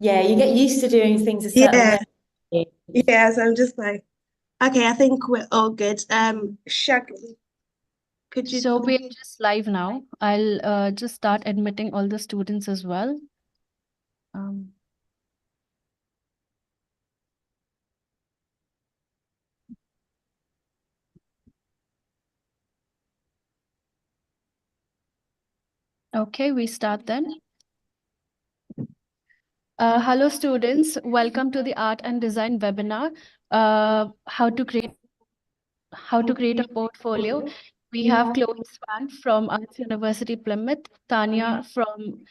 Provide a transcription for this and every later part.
Yeah, you get used to doing things a certain Yeah, way. yeah. So I'm just like, okay, I think we're all good. Shag, could you So we're please? just live now. I'll just start admitting all the students as well. Um, okay, we start then. Hello students, welcome to the Art and Design webinar. How to create a portfolio. We have Chloe Swan from Arts University Plymouth, Tanya from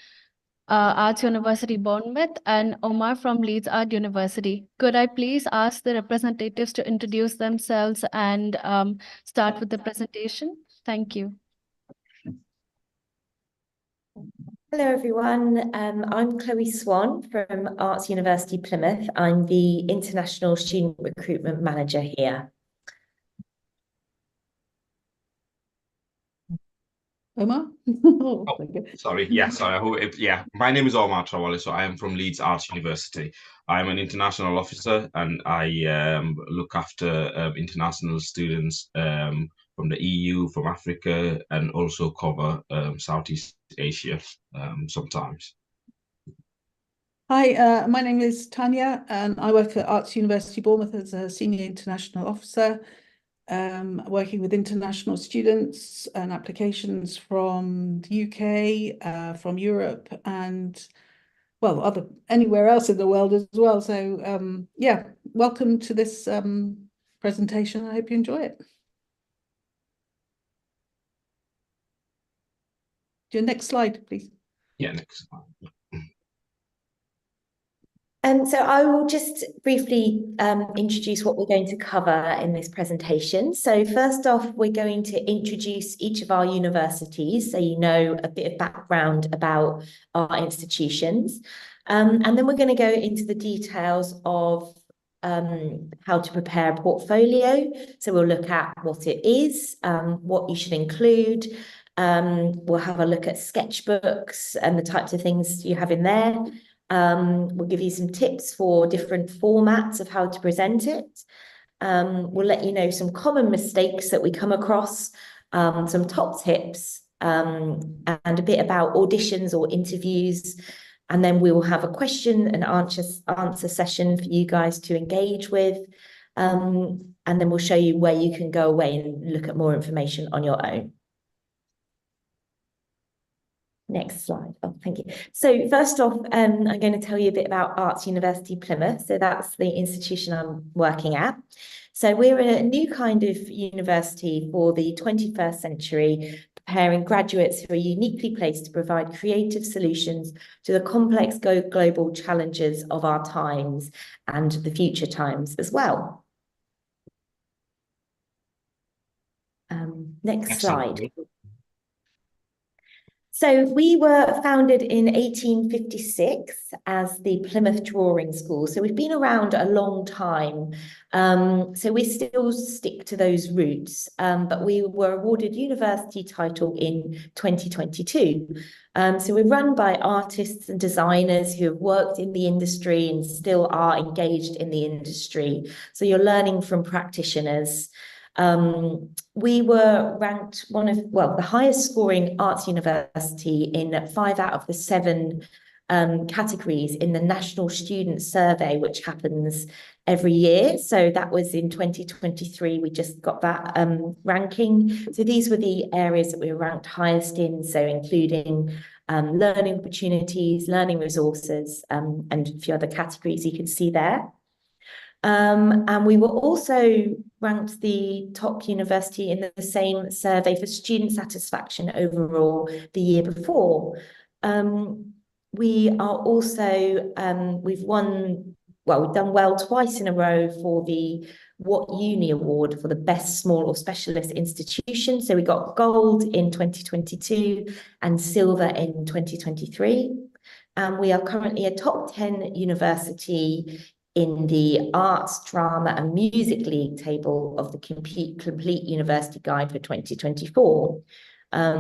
Arts University Bournemouth, and Omar from Leeds Art University. Could I please ask the representatives to introduce themselves and start with the presentation? Thank you. Hello, everyone. I'm Chloe Swan from Arts University Plymouth. I'm the International Student Recruitment Manager here. Omar? Oh, sorry. Yeah, sorry. Yeah, my name is Omar Trawali. So I am from Leeds Arts University. I'm an international officer and I look after international students from the EU, from Africa, and also cover Southeast Asia sometimes. Hi, my name is Tanya, and I work at Arts University Bournemouth as a senior international officer, working with international students and applications from the UK, from Europe, and well, anywhere else in the world as well. So yeah, welcome to this presentation. I hope you enjoy it. Your next slide, please. Yeah, next slide. So I will just briefly introduce what we're going to cover in this presentation. So first off, we're going to introduce each of our universities so you know a bit of background about our institutions. And then we're going to go into the details of how to prepare a portfolio. So we'll look at what it is, what you should include. We'll have a look at sketchbooks and the types of things you have in there. We'll give you some tips for different formats of how to present it. We'll let you know some common mistakes that we come across, some top tips, and a bit about auditions or interviews. And then we will have a question and answer session for you guys to engage with. And then we'll show you where you can go away and look at more information on your own. Next slide. Oh, thank you. So first off, I'm going to tell you a bit about Arts University Plymouth. So that's the institution I'm working at. So we're a new kind of university for the 21st century, preparing graduates who are uniquely placed to provide creative solutions to the complex global challenges of our times and the future times as well. Next slide. So we were founded in 1856 as the Plymouth Drawing School. So we've been around a long time. So we still stick to those roots, but we were awarded university title in 2022. So we're run by artists and designers who have worked in the industry and still are engaged in the industry. So you're learning from practitioners. We were ranked the highest scoring arts university in 5 out of the 7 categories in the National Student Survey, which happens every year. So that was in 2023. We just got that ranking. So these were the areas that we were ranked highest in, so including learning opportunities, learning resources, and a few other categories you can see there. And we were also ranked the top university in the same survey for student satisfaction overall the year before. We are also, we've done well twice in a row for the What Uni Award for the best small or specialist institution. So we got gold in 2022 and silver in 2023. And we are currently a top 10 university in the Arts, Drama and Music League table of the Complete University Guide for 2024.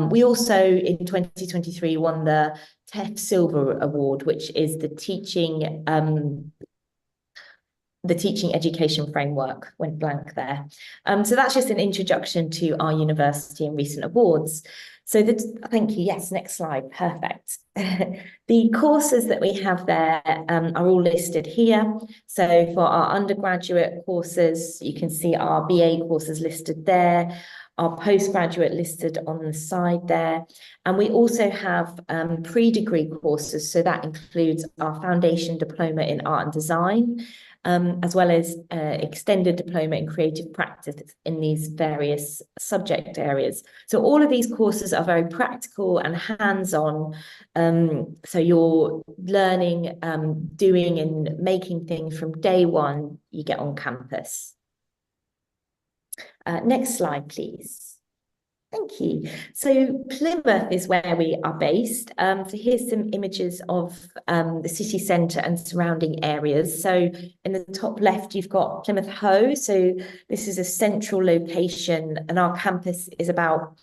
We also, in 2023, won the TEF Silver Award, which is the teaching education framework. Went blank there. So that's just an introduction to our university and recent awards. So thank you. Yes, next slide. Perfect. The courses that we have there are all listed here. So for our undergraduate courses, you can see our BA courses listed there, our postgraduate listed on the side there. And we also have pre-degree courses. So that includes our foundation diploma in art and design, as well as extended diploma in creative practice in these various subject areas. So all of these courses are very practical and hands-on. So you're learning, doing and making things from day one you get on campus. Next slide, please. Thank you. So Plymouth is where we are based. So here's some images of the city centre and surrounding areas. So in the top left, you've got Plymouth Hoe. So this is a central location, and our campus is about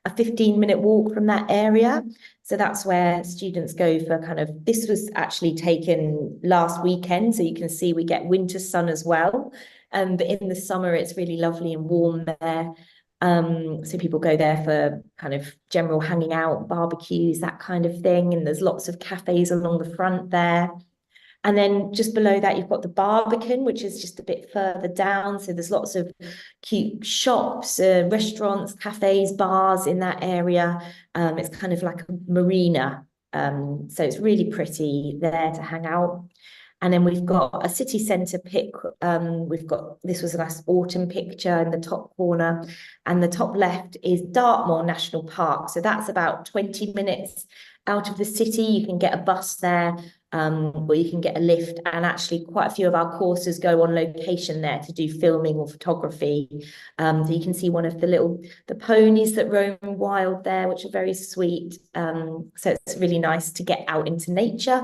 a 15-minute walk from that area. So that's where students go for this was actually taken last weekend. So you can see we get winter sun as well. But in the summer, it's really lovely and warm there. So people go there for general hanging out, barbecues, that kind of thing. And there's lots of cafes along the front there. And then just below that, you've got the Barbican, which is just a bit further down. So there's lots of cute shops, restaurants, cafes, bars in that area. It's kind of like a marina. So it's really pretty there to hang out. And then we've got a city centre pic. This was the last autumn picture in the top corner. And the top left is Dartmoor National Park. So that's about 20 minutes out of the city. You can get a bus there, or you can get a lift. And actually quite a few of our courses go on location there to do filming or photography. So you can see one of the ponies that roam wild there, which are very sweet. So it's really nice to get out into nature.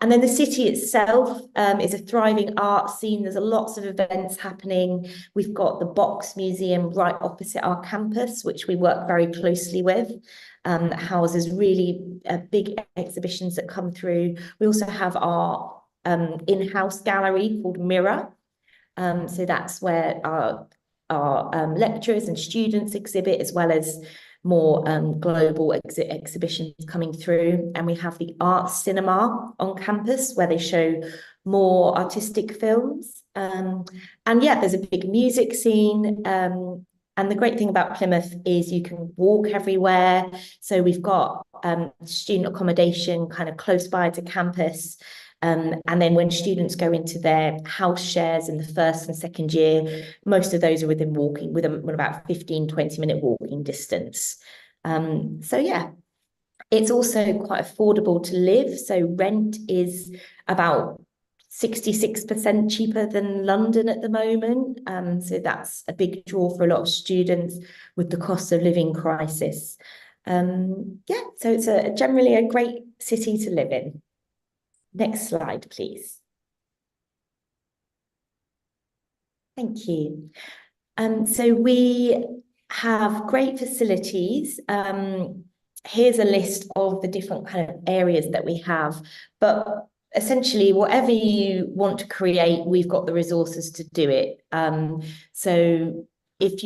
And then the city itself is a thriving art scene. There's lots of events happening. We've got the Box Museum right opposite our campus, which we work very closely with. That houses really big exhibitions that come through. We also have our in-house gallery called Mirror. So that's where our lecturers and students exhibit, as well as more global exhibitions coming through. And we have the art cinema on campus where they show more artistic films. And yeah, there's a big music scene. And the great thing about Plymouth is you can walk everywhere. So we've got student accommodation close by to campus. And then when students go into their house shares in the first and second year, most of those are within about 15-20-minute walking distance. So yeah, it's also quite affordable to live. So rent is about 66% cheaper than London at the moment. So that's a big draw for a lot of students with the cost of living crisis. Yeah, so it's generally a great city to live in. Next slide, please. Thank you. So we have great facilities. Here's a list of the different areas that we have, but essentially whatever you want to create, we've got the resources to do it. So if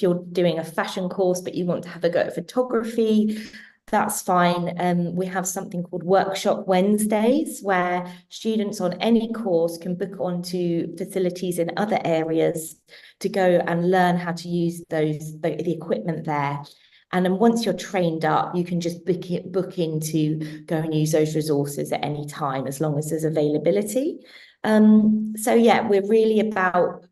you're doing a fashion course, but you want to have a go at photography, that's fine. We have something called Workshop Wednesdays, where students on any course can book onto facilities in other areas to go and learn how to use the equipment there. And then once you're trained up, you can just book in to go and use those resources at any time, as long as there's availability. So yeah, we're really about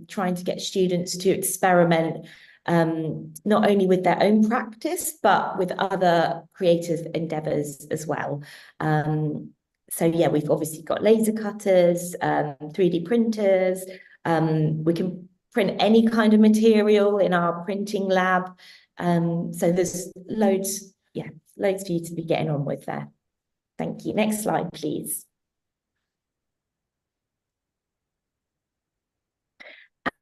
trying to get students to experiment not only with their own practice, but with other creative endeavours as well. So yeah, we've obviously got laser cutters, 3D printers. We can print any kind of material in our printing lab. So there's loads for you to be getting on with there. Thank you. Next slide, please.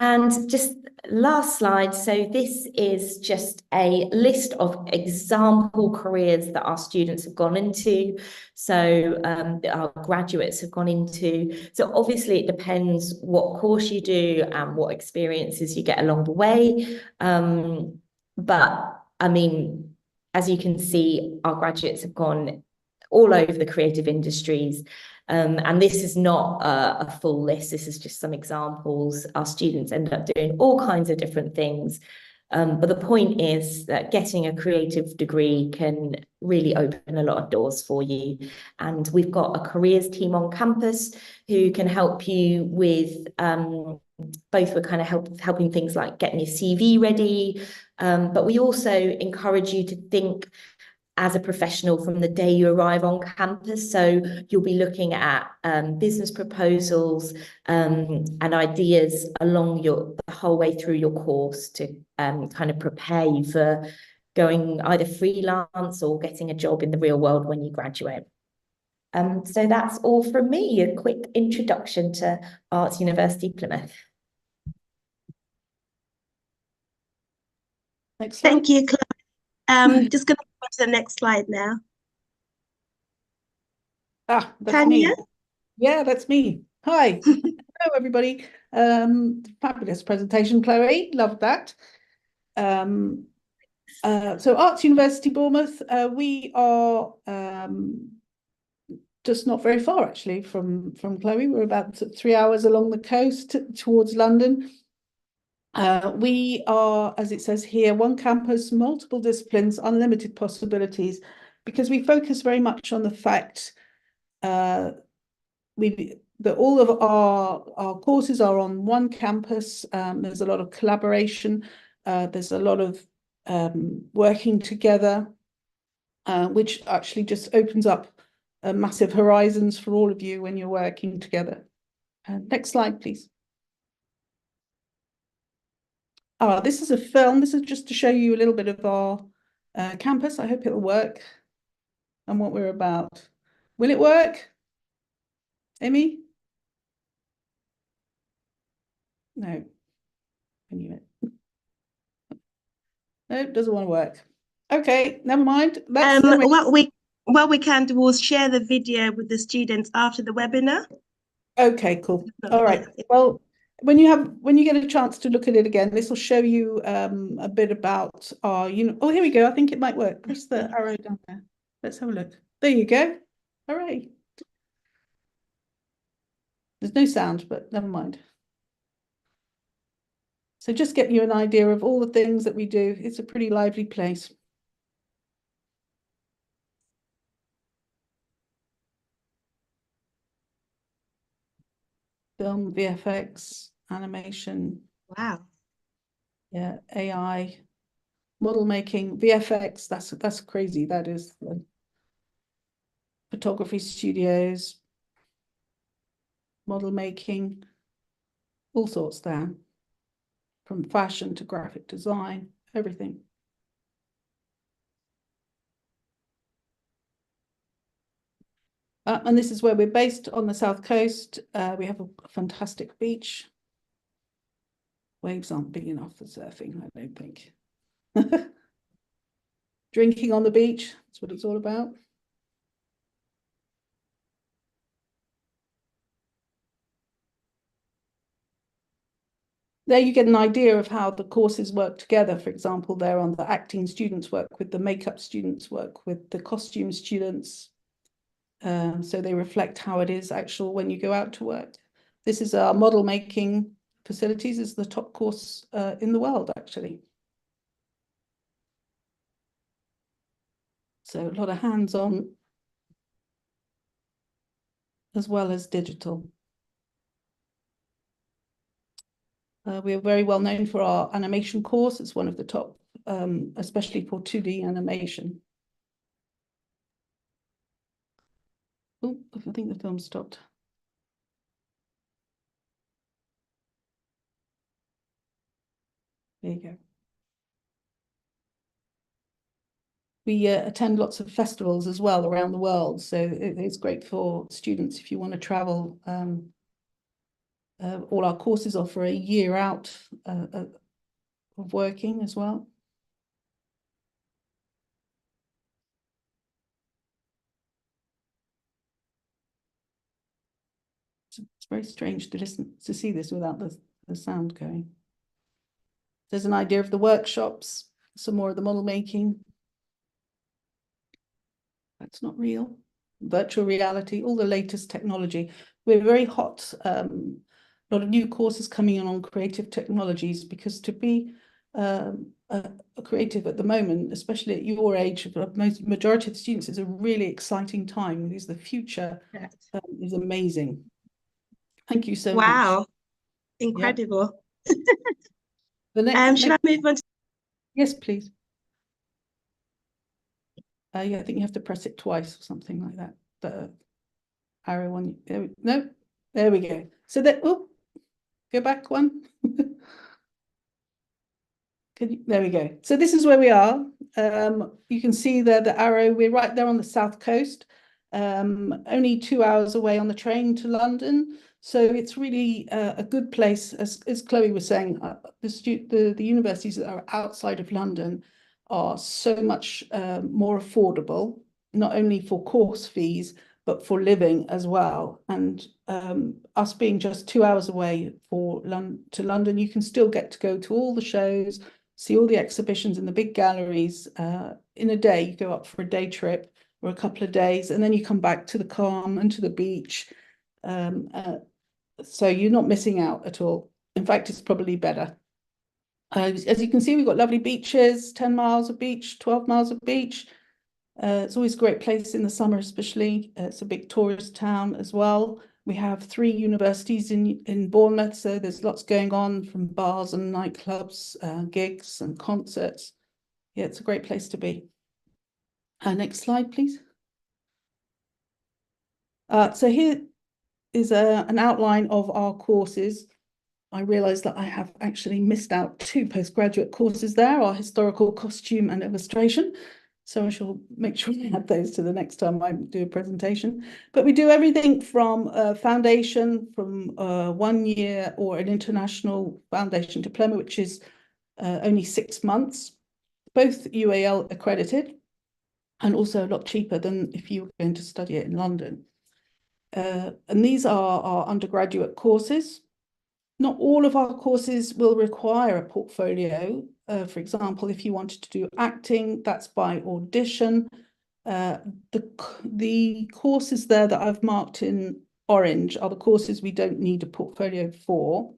And just last slide. So this is just a list of example careers that our students have gone into. So that our graduates have gone into. So obviously it depends what course you do and what experiences you get along the way. But I mean, as you can see, our graduates have gone all over the creative industries. And this is not a full list. This is just some examples. Our students end up doing all kinds of different things. But the point is that getting a creative degree can really open a lot of doors for you. And we've got a careers team on campus who can help you with both with kind of helping things like getting your CV ready. But we also encourage you to think as a professional from the day you arrive on campus. So you'll be looking at business proposals and ideas along the whole way through your course to kind of prepare you for going either freelance or getting a job in the real world when you graduate. So that's all from me, a quick introduction to Arts University Plymouth. Next slide. Thank you, Chloe. Just going to go to the next slide now. Ah, that's me. Tanya? Yeah, that's me. Hi. Hello, everybody. Fabulous presentation, Chloe. Loved that. So Arts University Bournemouth, we are just not very far actually from Chloe. We're about 3 hours along the coast towards London. We are, as it says here, one campus, multiple disciplines, unlimited possibilities, because we focus very much on the fact that all of our courses are on one campus. There's a lot of collaboration. There's a lot of working together, which actually just opens up massive horizons for all of you when you're working together. Next slide, please. This is a film. This is just to show you a little bit of our campus. I hope it'll work and what we're about. Will it work? Amy? No. I knew it. No, it doesn't want to work. Okay, never mind. What we can do is share the video with the students after the webinar. Okay, cool. All right. Well, when you get a chance to look at it again, this will show you a bit about our, oh, here we go. I think it might work. Press the arrow down there. Let's have a look. There you go. All right. There's no sound, but never mind. So just get you an idea of all the things that we do. It's a pretty lively place. Film, VFX, animation. Wow. Yeah, AI, model making, VFX, that's crazy. That is photography studios, model making, all sorts there, from fashion to graphic design, everything. And this is where we're based on the South Coast. We have a fantastic beach. Waves aren't big enough for surfing, I don't think. Drinking on the beach, that's what it's all about. There you get an idea of how the courses work together. For example, there on the acting students work with the makeup students, work with the costume students. So they reflect how it is actual when you go out to work. This is our model making facilities. It's the top course in the world, actually. So a lot of hands-on as well as digital. We are very well known for our animation course. It's one of the top, especially for 2D animation. Oh, I think the film stopped. There you go. We attend lots of festivals as well around the world. So it's great for students if you want to travel All our courses offer a year out of working as well. It's very strange to see this without the sound going. There's an idea of the workshops, some more of the model making. That's not real. Virtual reality, all the latest technology. We're very hot. A lot of new courses coming in on creative technologies, because to be a creative at the moment, especially at your age, majority of the students, is a really exciting time. Because the future is amazing. Thank you so much. Wow, incredible. The next, Should I move on to yes, please. Yeah, I think you have to press it twice or something like that. The arrow one. No, there we go. So that, oh, go back one. There we go. So this is where we are. You can see there the arrow. We're right there on the south coast. Only 2 hours away on the train to London. So it's really a good place, as Chloe was saying. The universities that are outside of London are so much more affordable, not only for course fees, but for living as well. And us being just 2 hours away to London, you can still get to go to all the shows, see all the exhibitions in the big galleries. In a day, you go up for a day trip or a couple of days, and then you come back to the calm and to the beach. So you're not missing out at all. In fact, it's probably better. As you can see, we've got lovely beaches, 10 miles of beach, 12 miles of beach. It's always a great place in the summer, especially. It's a big tourist town as well. We have 3 universities in Bournemouth, so there's lots going on, from bars and nightclubs, gigs and concerts. Yeah, it's a great place to be. Next slide, please. So here is an outline of our courses. I realise that I have actually missed out 2 postgraduate courses there, our historical costume and illustration. So I shall make sure I add those to the next time I do a presentation. But we do everything from foundation, from 1 year, or an international foundation diploma, which is only 6 months, both UAL accredited, and also a lot cheaper than if you were going to study it in London. And these are our undergraduate courses. Not all of our courses will require a portfolio. For example, if you wanted to do acting, that's by audition. The courses there that I've marked in orange are the courses we don't need a portfolio for.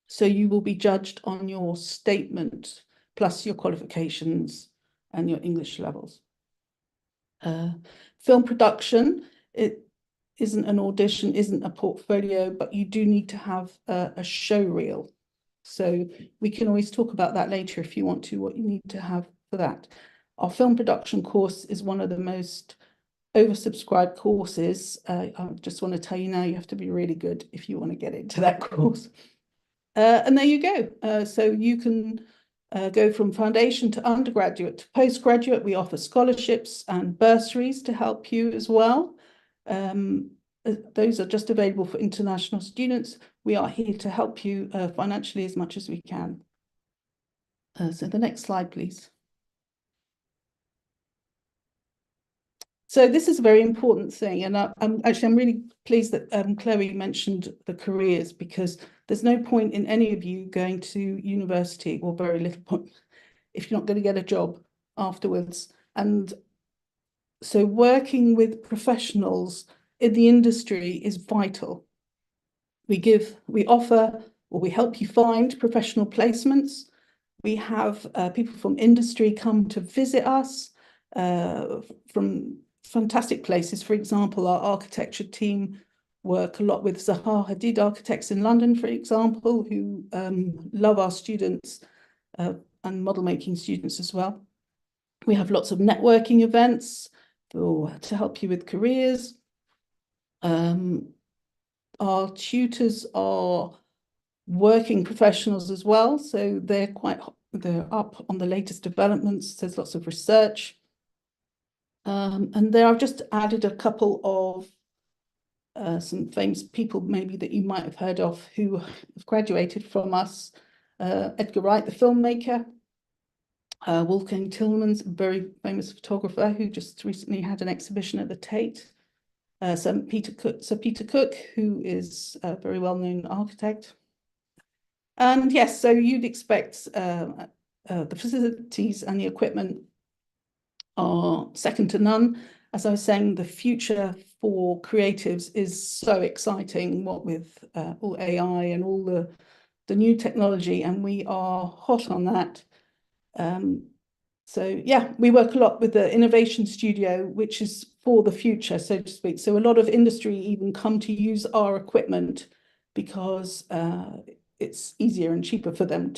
So you will be judged on your statement, plus your qualifications and your English levels. Film production, it isn't an audition, isn't a portfolio, but you do need to have a show reel. So we can always talk about that later if you want to, what you need to have for that. Our film production course is one of the most oversubscribed courses. I just want to tell you now, you have to be really good if you want to get into that course. And there you go. So you can go from foundation to undergraduate to postgraduate. We offer scholarships and bursaries to help you as well. Those are just available for international students. We are here to help you financially as much as we can. So the next slide, please. So this is a very important thing, and I'm really pleased that Chloe mentioned the careers, because there's no point in any of you going to university, or very little point, if you're not going to get a job afterwards. And so working with professionals in the industry is vital. We offer, or we help you find professional placements. We have people from industry come to visit us from fantastic places. For example, our architecture team work a lot with Zaha Hadid Architects in London, for example, who love our students and model making students as well. We have lots of networking events to help you with careers. Our tutors are working professionals as well, so they're up on the latest developments. There's lots of research. And there I've just added a couple of some famous people maybe that you might have heard of who have graduated from us. Edgar Wright, the filmmaker. Wolfgang Tillmans, a very famous photographer who just recently had an exhibition at the Tate. Sir Peter Cook, who is a very well-known architect. And yes, so you'd expect the facilities and the equipment are second to none. As I was saying, the future for creatives is so exciting, what with all AI and all the new technology, and we are hot on that. So yeah, we work a lot with the Innovation Studio, which is for the future, so to speak. So a lot of industry even come to use our equipment because it's easier and cheaper for them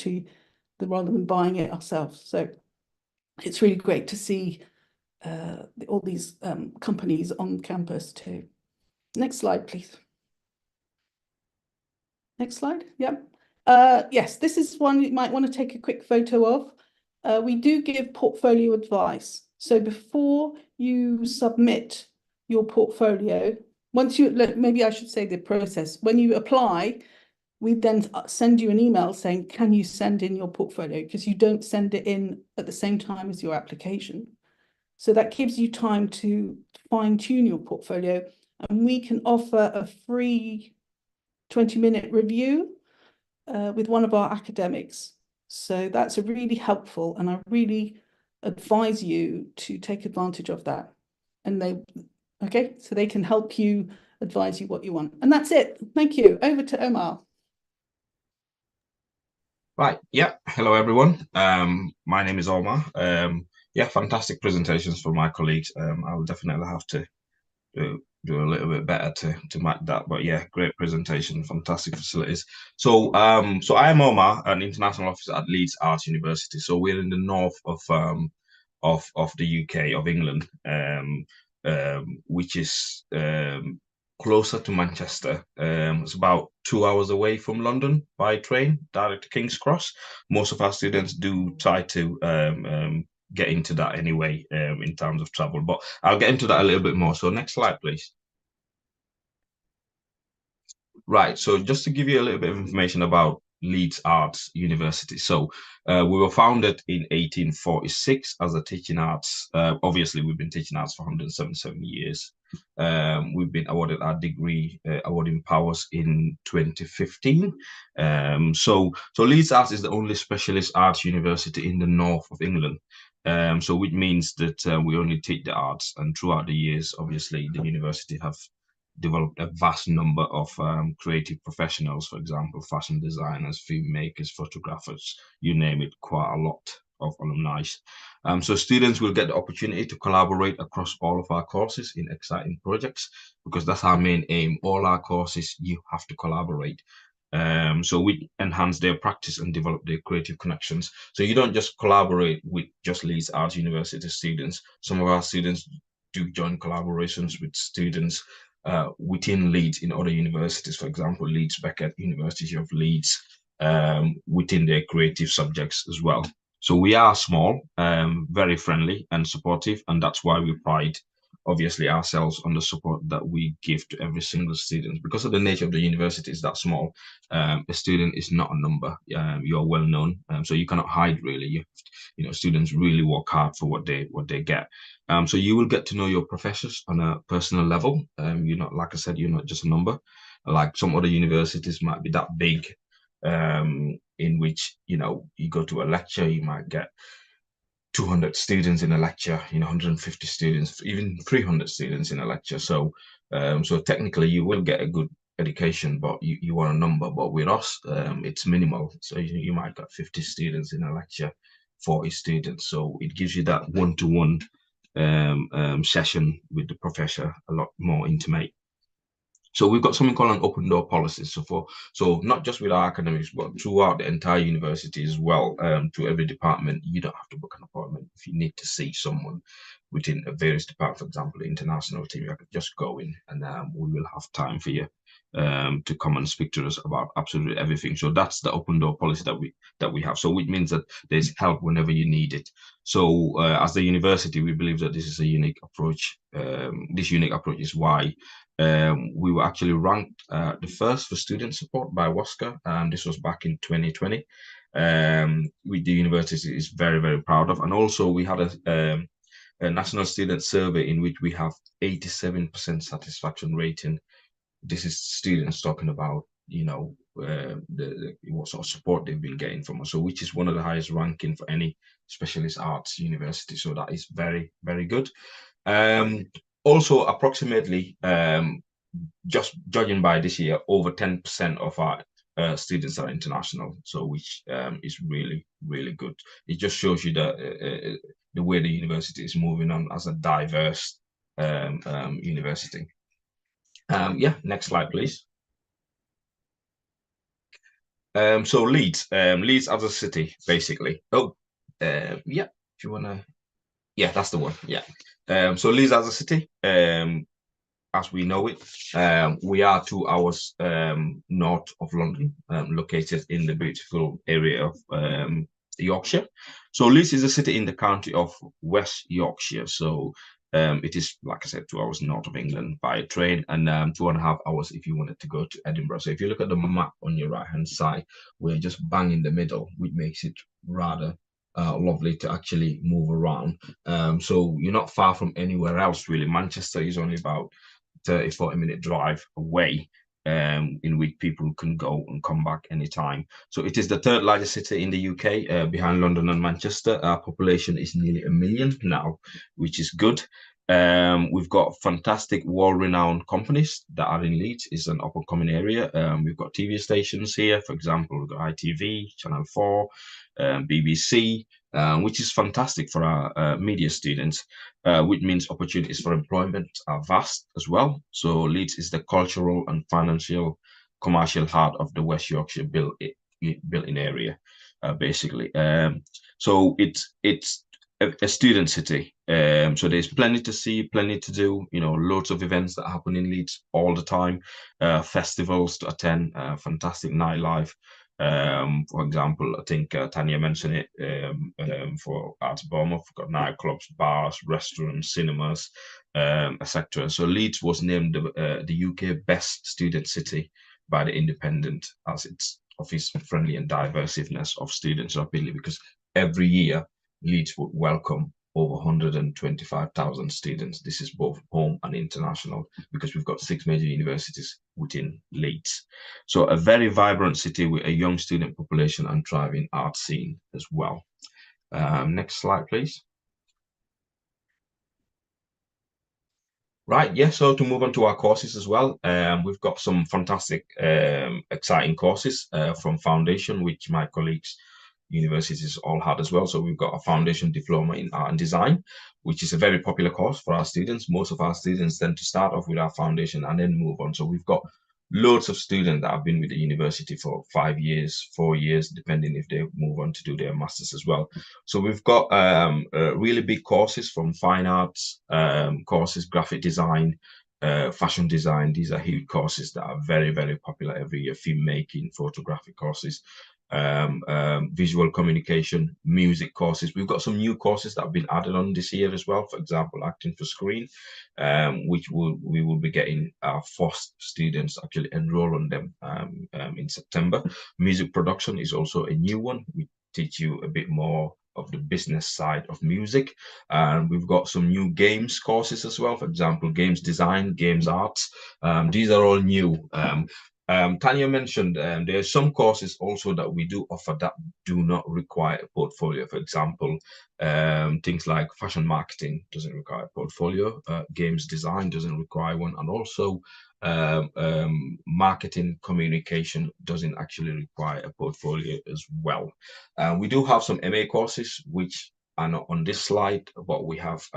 rather than buying it ourselves. So it's really great to see all these companies on campus too. Next slide, please. Next slide. Yep. Yes, this is one you might want to take a quick photo of. We do give portfolio advice. So before you submit your portfolio, maybe I should say the process, when you apply, we then send you an email saying, can you send in your portfolio? Because you don't send it in at the same time as your application. So that gives you time to fine tune your portfolio, and we can offer a free 20-minute review with one of our academics. So that's really helpful, and I really advise you to take advantage of that. And so they can help you, advise you what you want. And that's it. Thank you. Over to Omar. Right. Yeah. Hello, everyone. My name is Omar. Yeah, fantastic presentations from my colleagues. I will definitely have to do a little bit better to match that, but yeah, great presentation, fantastic facilities. So so I am Omar, an international officer at Leeds Arts University. So we're in the north of the UK, of England, which is closer to Manchester. It's about 2 hours away from London by train, direct to King's Cross. Most of our students do try to get into that anyway, in terms of travel, but I'll get into that a little bit more. So next slide, please. Right, so just to give you a little bit of information about Leeds Arts University. So we were founded in 1846 as a teaching arts. Obviously, we've been teaching arts for 177 years. We've been awarded our degree awarding powers in 2015. So Leeds Arts is the only specialist arts university in the north of England. So which means that we only teach the arts, and throughout the years, obviously, the university have developed a vast number of creative professionals, for example, fashion designers, filmmakers, photographers, you name it, quite a lot of alumni. So students will get the opportunity to collaborate across all of our courses in exciting projects, because that's our main aim. All our courses, you have to collaborate. So we enhance their practice and develop their creative connections. So you don't just collaborate with just Leeds Arts University students. Some of our students do join collaborations with students within Leeds in other universities, for example, Leeds Beckett, University of Leeds, within their creative subjects as well. So we are small, very friendly and supportive, and that's why we pride, obviously, ourselves on the support that we give to every single student. Because of the nature of the university is that small, a student is not a number. You're well known, so you cannot hide really. Students really work hard for what they get. So you will get to know your professors on a personal level. You're not, like I said, you're not just a number. Like some other universities might be that big, in which, you go to a lecture, you might get 200 students in a lecture, 150 students, even 300 students in a lecture. So technically you will get a good education, but you want a number. But with us, it's minimal. So you might get 50 students in a lecture, 40 students. So it gives you that one-to-one session with the professor, a lot more intimate. So we've got something called an open door policy. So not just with our academics, but throughout the entire university as well, to every department, you don't have to book an appointment. If you need to see someone within a various departments, for example, the international team, you can just go in, and we will have time for you to come and speak to us about absolutely everything. So that's the open door policy that we have. So which means that there's help whenever you need it. So as the university, we believe that this is a unique approach. This unique approach is why We were actually ranked the first for student support by WASCA, and this was back in 2020. With the university is very, very proud of. And also we had a national student survey in which we have 87% satisfaction rating. This is students talking about, you know, what sort of support they've been getting from us. So which is one of the highest ranking for any specialist arts university. So that is very, very good. Also, approximately, just judging by this year, over 10% of our students are international, so which is really, really good. It just shows you the way the university is moving on as a diverse university. Yeah, next slide, please. So Leeds as a city, basically. Oh, yeah, if you wanna, yeah, that's the one. Yeah. So Leeds as a city, as we know it, we are 2 hours north of London, located in the beautiful area of Yorkshire. So Leeds is a city in the county of West Yorkshire. So it is, like I said, 2 hours north of England by train, and 2.5 hours if you wanted to go to Edinburgh. So if you look at the map on your right-hand side, we're just bang in the middle, which makes it rather lovely to actually move around. So you're not far from anywhere else, really. Manchester is only about 30-40-minute drive away, in which people can go and come back anytime. So it is the third largest city in the UK, behind London and Manchester. Our population is nearly 1 million now, which is good. We've got fantastic world-renowned companies that are in Leeds. It's an up-and-coming area. We've got TV stations here, for example, we've got ITV, Channel 4, BBC, which is fantastic for our media students, which means opportunities for employment are vast as well. So Leeds is the cultural and financial commercial heart of the West Yorkshire built-in area, basically. So it's a student city. So there's plenty to see, plenty to do, you know, loads of events that happen in Leeds all the time, festivals to attend, fantastic nightlife. For example, I think Tanya mentioned it, for Arts Bournemouth, we've got nightclubs, bars, restaurants, cinemas, etc. So Leeds was named the UK best student city by the Independent, as its office friendly and diversiveness of students rapidly, because every year Leeds would welcome over 125,000 students. This is both home and international, because we've got 6 major universities within Leeds. So a very vibrant city with a young student population and thriving art scene as well. Next slide, please. Right, yeah, so to move on to our courses as well, we've got some fantastic, exciting courses from Foundation, which my colleagues universities all had as well. So we've got a foundation diploma in art and design, which is a very popular course for our students. Most of our students tend to start off with our foundation and then move on. So we've got loads of students that have been with the university for 5 years, 4 years, depending if they move on to do their masters as well. So we've got really big courses from fine arts courses, graphic design, fashion design. These are huge courses that are very, very popular every year. Filmmaking, photographic courses, visual communication, music courses. We've got some new courses that have been added on this year as well. For example, acting for screen, which we will be getting our first students actually enroll on them in September. Music production is also a new one. We teach you a bit more of the business side of music. And we've got some new games courses as well. For example, games design, games arts. These are all new. Tanya mentioned there are some courses also that we do offer that do not require a portfolio. For example, things like fashion marketing doesn't require a portfolio. Games design doesn't require one. And also marketing communication doesn't actually require a portfolio as well. We do have some MA courses, which are not on this slide, but we have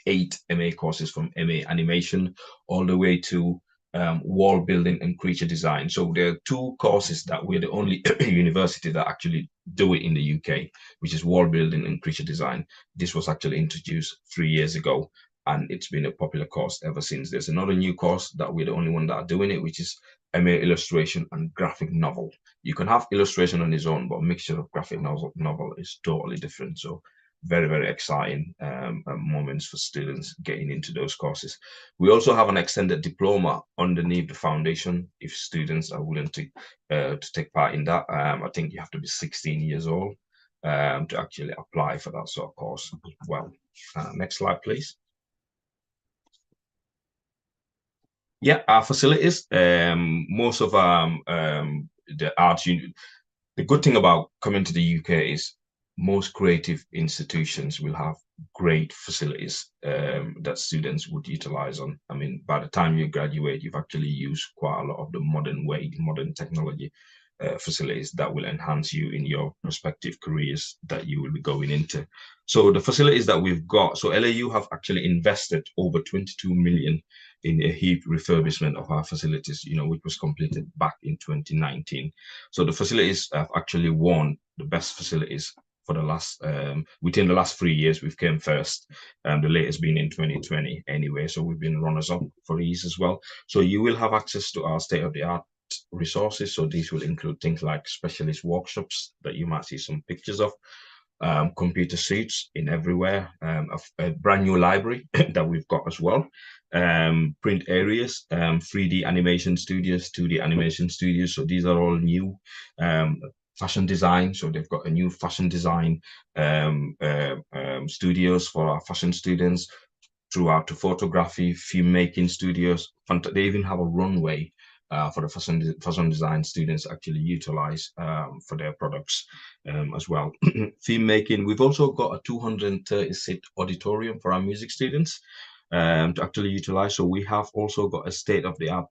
8 MA courses from MA animation all the way to wall building and creature design. So there are 2 courses that we're the only university that actually do it in the UK, which is wall building and creature design. This was actually introduced 3 years ago, and it's been a popular course ever since. There's another new course that we're the only one that are doing it, which is MA illustration and graphic novel. You can have illustration on its own, but a mixture of graphic novel is totally different. So very, very exciting moments for students getting into those courses. We also have an extended diploma underneath the foundation if students are willing to take part in that. I think you have to be 16 years old to actually apply for that sort of course as well. Next slide, please. Yeah, our facilities, most of the arts, the good thing about coming to the UK is most creative institutions will have great facilities that students would utilize on. I mean, by the time you graduate, you've actually used quite a lot of the modern technology facilities that will enhance you in your respective careers that you will be going into. So the facilities that we've got, so LAU have actually invested over 22 million in a huge refurbishment of our facilities, which was completed back in 2019. So the facilities have actually won the best facilities for the last, within the last 3 years, we've came first. The latest being in 2020 anyway. So we've been runners up for these as well. So you will have access to our state-of-the-art resources. So these will include things like specialist workshops that you might see some pictures of, computer suites in everywhere, a brand new library that we've got as well, print areas, 3D animation studios, 2D animation studios. So these are all new. Fashion design, so they've got a new fashion design studios for our fashion students, throughout to photography, filmmaking studios. They even have a runway for the fashion design students actually utilize for their products as well. Filmmaking, we've also got a 230-seat auditorium for our music students to actually utilize. So we have also got a state-of-the-art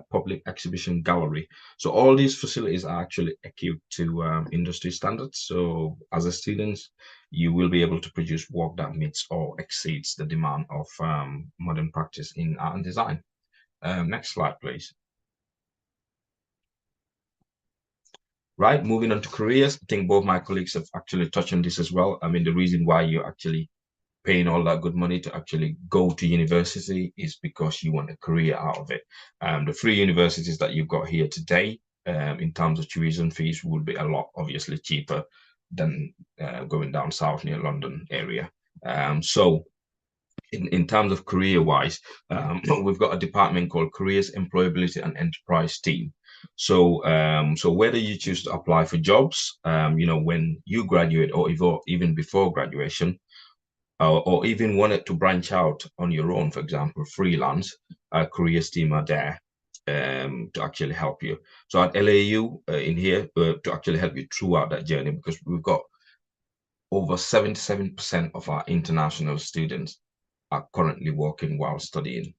public exhibition gallery. So all these facilities are actually equipped to industry standards. So as a student, you will be able to produce work that meets or exceeds the demand of modern practice in art and design. Next slide, please. Right, moving on to careers. I think both my colleagues have actually touched on this as well. I mean, the reason why you're actually paying all that good money to actually go to university is because you want a career out of it. The free universities that you've got here today, in terms of tuition fees, would be a lot obviously cheaper than going down south near London area. So in terms of career-wise, we've got a department called Careers, Employability and Enterprise Team. So so whether you choose to apply for jobs, when you graduate or even before graduation, or even wanted to branch out on your own, for example, freelance, careers team are there to actually help you. So at LAU in here to actually help you throughout that journey, because we've got over 77% of our international students are currently working while studying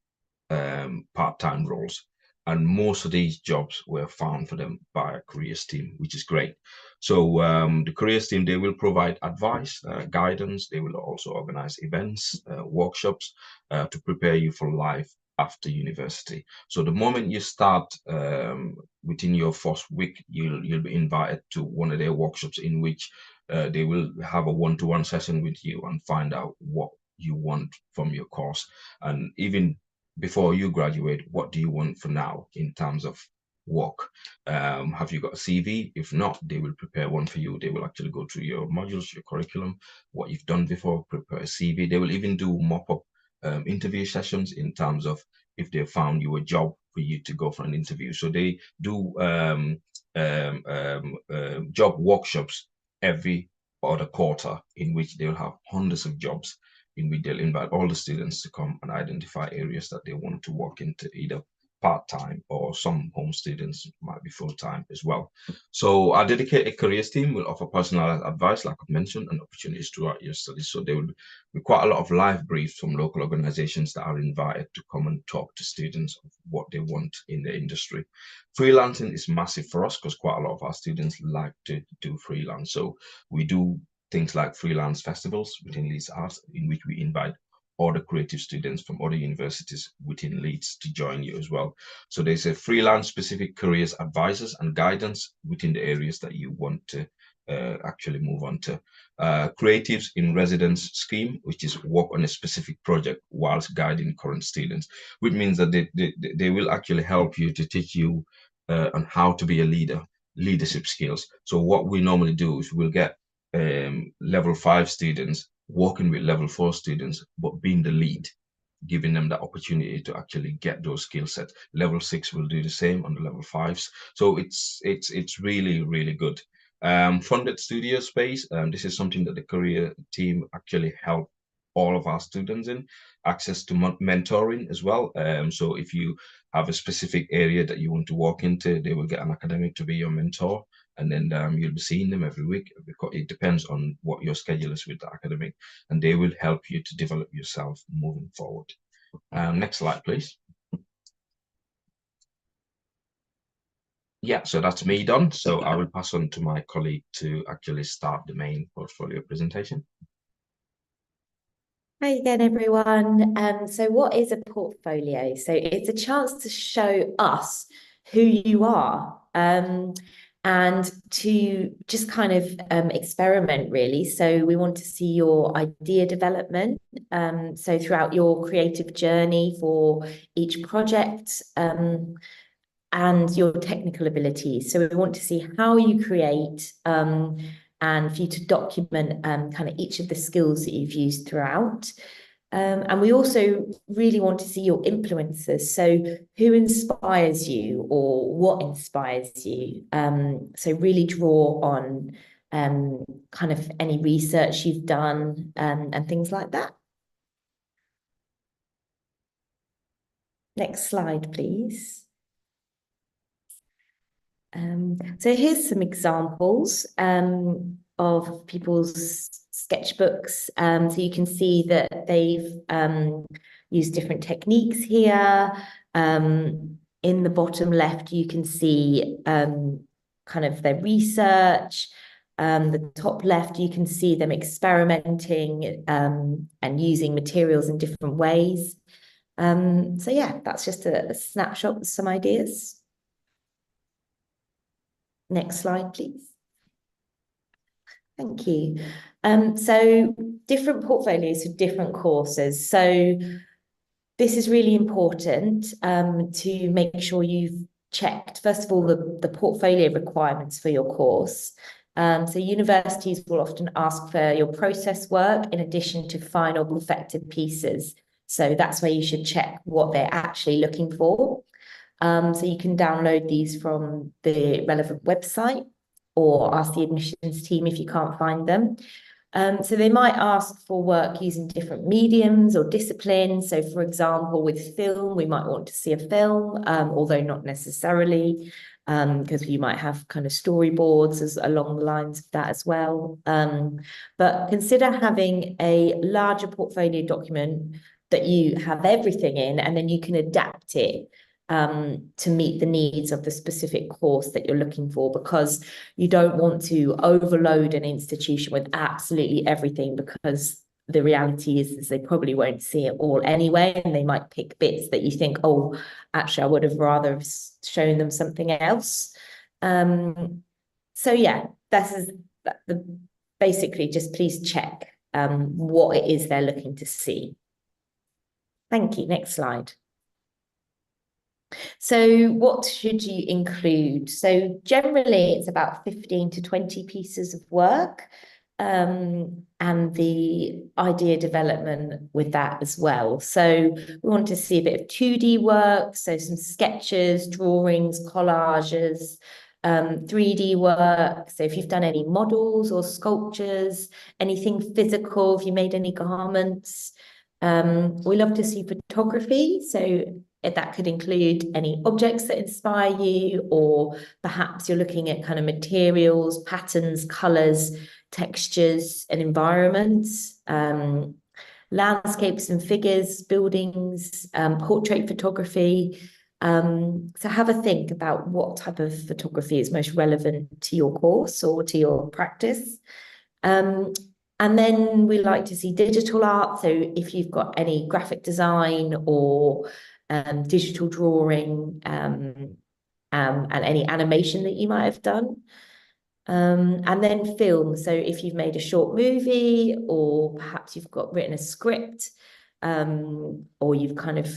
part-time roles. And most of these jobs were found for them by a careers team, which is great. So the careers team, they will provide advice, guidance. They will also organize events, workshops to prepare you for life after university. So the moment you start within your first week, you'll be invited to one of their workshops in which they will have a one-to-one session with you and find out what you want from your course. And even before you graduate, what do you want for now in terms of work? Have you got a CV? If not, they will prepare one for you. They will actually go through your modules, your curriculum, what you've done before, prepare a CV. They will even do mop-up interview sessions in terms of if they found you a job for you to go for an interview. So they do job workshops every other quarter in which they'll have hundreds of jobs, in which they'll invite all the students to come and identify areas that they want to work into, either part-time or some home students might be full-time as well. So our dedicated careers team will offer personalized advice, like I've mentioned, and opportunities throughout your studies. So there will be quite a lot of live briefs from local organizations that are invited to come and talk to students of what they want in the industry. Freelancing is massive for us because quite a lot of our students like to do freelance. So we do things like freelance festivals within Leeds Arts, in which we invite other creative students from other universities within Leeds to join you as well. So there's a freelance specific careers advisors and guidance within the areas that you want to actually move on to. Creatives in residence scheme, which is work on a specific project whilst guiding current students, which means that they will actually help you to teach you on how to be a leader, leadership skills. So what we normally do is we'll get level 5 students working with level 4 students, but being the lead, giving them the opportunity to actually get those skill sets. Level 6 will do the same on the level 5s. So it's really, really good. Funded studio space. This is something that the career team actually help all of our students in. Access to mentoring as well. So if you have a specific area that you want to walk into, they will get an academic to be your mentor. And then you'll be seeing them every week, because it depends on what your schedule is with the academic, and they will help you to develop yourself moving forward. Next slide, please. Yeah, so that's me done. So I will pass on to my colleague to actually start the main portfolio presentation. Hi again, everyone. So what is a portfolio? So it's a chance to show us who you are, and to just kind of experiment, really. So we want to see your idea development, so throughout your creative journey for each project, and your technical abilities. So we want to see how you create, and for you to document kind of each of the skills that you've used throughout. And we also really want to see your influences. So who inspires you, or what inspires you? So really draw on kind of any research you've done, and things like that. Next slide, please. So here's some examples of people's sketchbooks. So you can see that they've used different techniques here. In the bottom left, you can see kind of their research. The top left, you can see them experimenting and using materials in different ways. So yeah, that's just a snapshot with some ideas. Next slide, please. Thank you. So different portfolios for different courses. So this is really important to make sure you've checked, first of all, the portfolio requirements for your course. So universities will often ask for your process work in addition to final perfected pieces. So that's where you should check what they're actually looking for. So you can download these from the relevant website, or ask the admissions team if you can't find them. So they might ask for work using different mediums or disciplines. So for example, with film, we might want to see a film, although not necessarily, because you might have kind of storyboards along the lines of that as well. But consider having a larger portfolio document that you have everything in, and then you can adapt it to meet the needs of the specific course that you're looking for, because you don't want to overload an institution with absolutely everything, because the reality is they probably won't see it all anyway, and they might pick bits that you think, oh, actually, I would have rather shown them something else. So yeah, this is basically just please check what it is they're looking to see. Thank you. Next slide. So what should you include? So generally it's about 15 to 20 pieces of work, and the idea development with that as well. So we want to see a bit of 2D work, so some sketches, drawings, collages, 3D work. So if you've done any models or sculptures, anything physical, if you made any garments. We love to see photography, so that could include any objects that inspire you, or perhaps you're looking at kind of materials, patterns, colors, textures, and environments, landscapes and figures, buildings, portrait photography. So have a think about what type of photography is most relevant to your course or to your practice. And then we like to see digital art. So if you've got any graphic design or digital drawing, and any animation that you might have done. And then film. So if you've made a short movie, or perhaps you've written a script, or you've kind of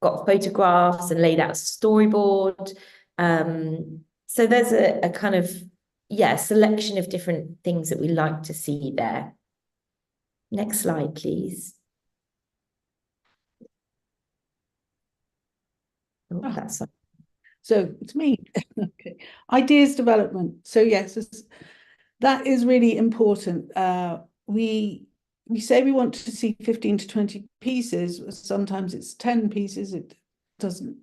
got photographs and laid out a storyboard. So there's a kind of, selection of different things that we like to see there. Next slide, please. Oh, Ah. that's So it's me. Okay. Ideas development. So yes, that is really important. We say we want to see 15 to 20 pieces. Sometimes it's 10 pieces. It doesn't.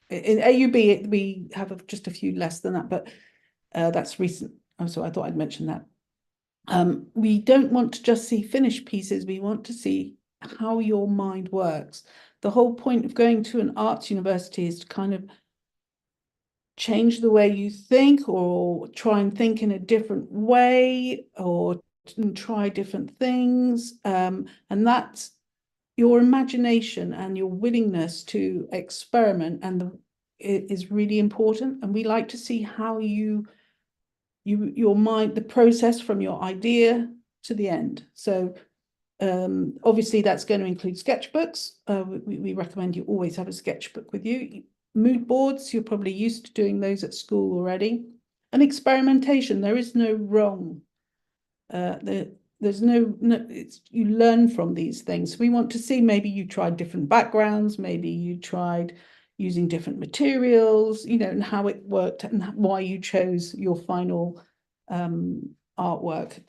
In AUB, we have just a few less than that, but that's recent. So I thought I'd mention that. We don't want to just see finished pieces. We want to see how your mind works. The whole point of going to an arts university is to kind of change the way you think, or try and think in a different way, or try different things. And that's your imagination and your willingness to experiment, and it is really important. And we like to see how your mind, the process from your idea to the end. So obviously that's going to include sketchbooks. We recommend you always have a sketchbook with you. Mood boards, you're probably used to doing those at school already. And experimentation, there is no wrong. There's no you learn from these things. We want to see, maybe you tried different backgrounds, maybe you tried using different materials, you know, and how it worked and why you chose your final artwork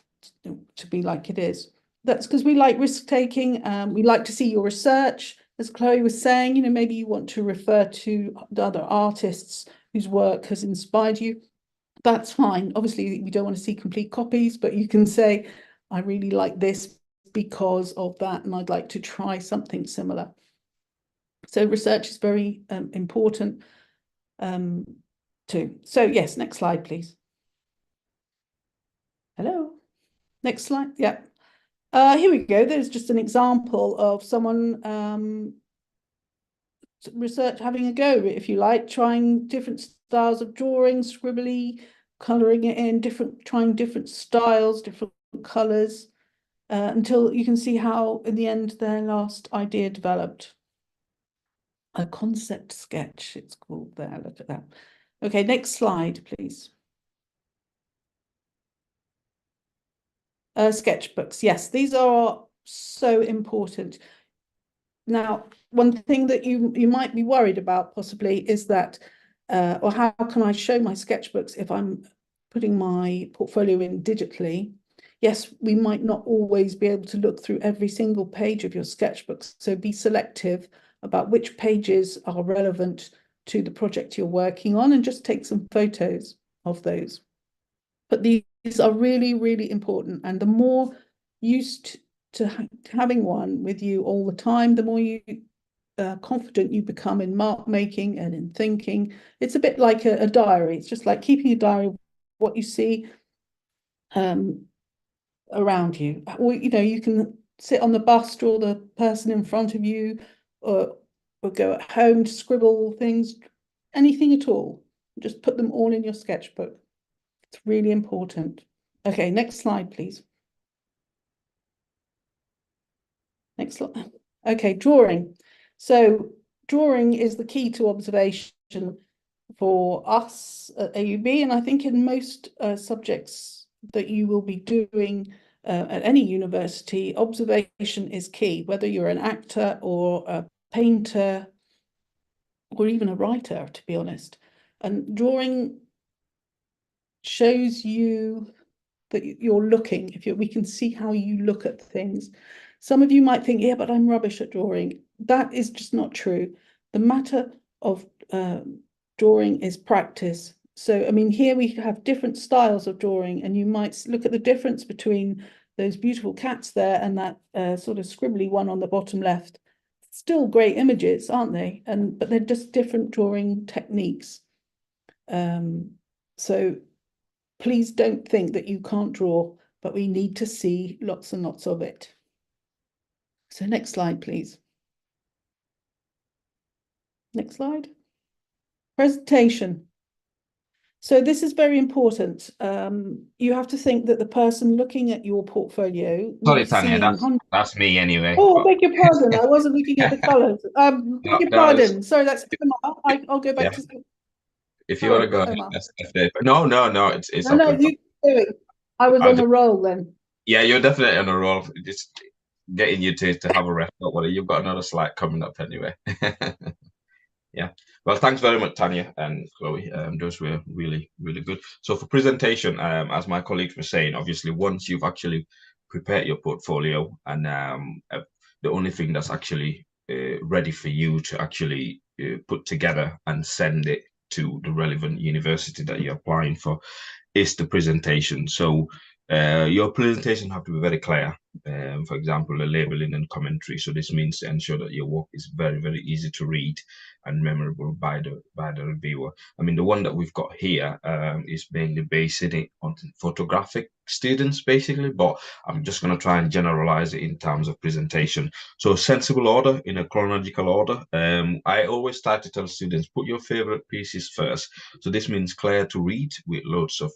to be like it is. That's because we like risk taking. We like to see your research. As Chloe was saying, you know, maybe you want to refer to other artists whose work has inspired you. That's fine. Obviously, we don't want to see complete copies, but you can say, I really like this because of that, and I'd like to try something similar. So research is very important too. So yes, next slide, please. Hello. Next slide. Yeah. Here we go. There's just an example of someone research having a go, if you like, trying different styles of drawing, scribbly, colouring it in, trying different styles, different colours, until you can see how, in the end, their last idea developed. A concept sketch, it's called there. Look at that. Okay, next slide, please. Sketchbooks, yes, these are so important. Now, one thing that you might be worried about possibly is that, or how can I show my sketchbooks if I'm putting my portfolio in digitally? Yes, we might not always be able to look through every single page of your sketchbooks, so be selective about which pages are relevant to the project you're working on, and just take some photos of those. But these are really, really important, and the more used to having one with you all the time, the more confident you become in mark making and in thinking. It's a bit like a diary. It's just like keeping a diary of what you see around you. Or, you know, you can sit on the bus, draw the person in front of you, or go at home to scribble things, anything at all. Just put them all in your sketchbook. It's really important. Okay, next slide, please. Next slide. Okay, drawing. So drawing is the key to observation for us at AUB, and I think in most subjects that you will be doing at any university, observation is key, whether you're an actor or a painter or even a writer, to be honest. And drawing shows you that you're looking. We can see how you look at things. Some of you might think, yeah, but I'm rubbish at drawing. That is just not true. The matter of drawing is practice. So, I mean, here we have different styles of drawing, and you might look at the difference between those beautiful cats there and that sort of scribbly one on the bottom left. Still great images, aren't they? But they're just different drawing techniques. So please don't think that you can't draw, but we need to see lots and lots of it. So next slide, please. Next slide. Presentation. So this is very important. You have to think that the person looking at your portfolio. Sorry, Tanya, that's me anyway. Oh, I beg your pardon. I wasn't looking at the colours. Beg your pardon. Sorry, that's Omar. I'll go back to. If you want to go ahead, no, it's no, okay. you do it. I was on a roll then. Yeah, you're definitely on a roll. Just getting you to have a rest. Don't worry, you've got another slide coming up anyway. Yeah. Well, thanks very much, Tanya and Chloe. Those were really, really good. So for presentation, as my colleagues were saying, obviously once you've actually prepared your portfolio and the only thing that's actually ready for you to actually put together and send it to the relevant university that you're applying for is the presentation. So your presentation have to be very clear. For example, the labeling and commentary. So this means to ensure that your work is very, very easy to read and memorable by the reviewer. I mean, the one that we've got here is mainly based on photographic students, basically, but I'm just going to try and generalize it in terms of presentation. So sensible order in a chronological order. I always try to tell students, put your favorite pieces first. So this means clear to read with loads of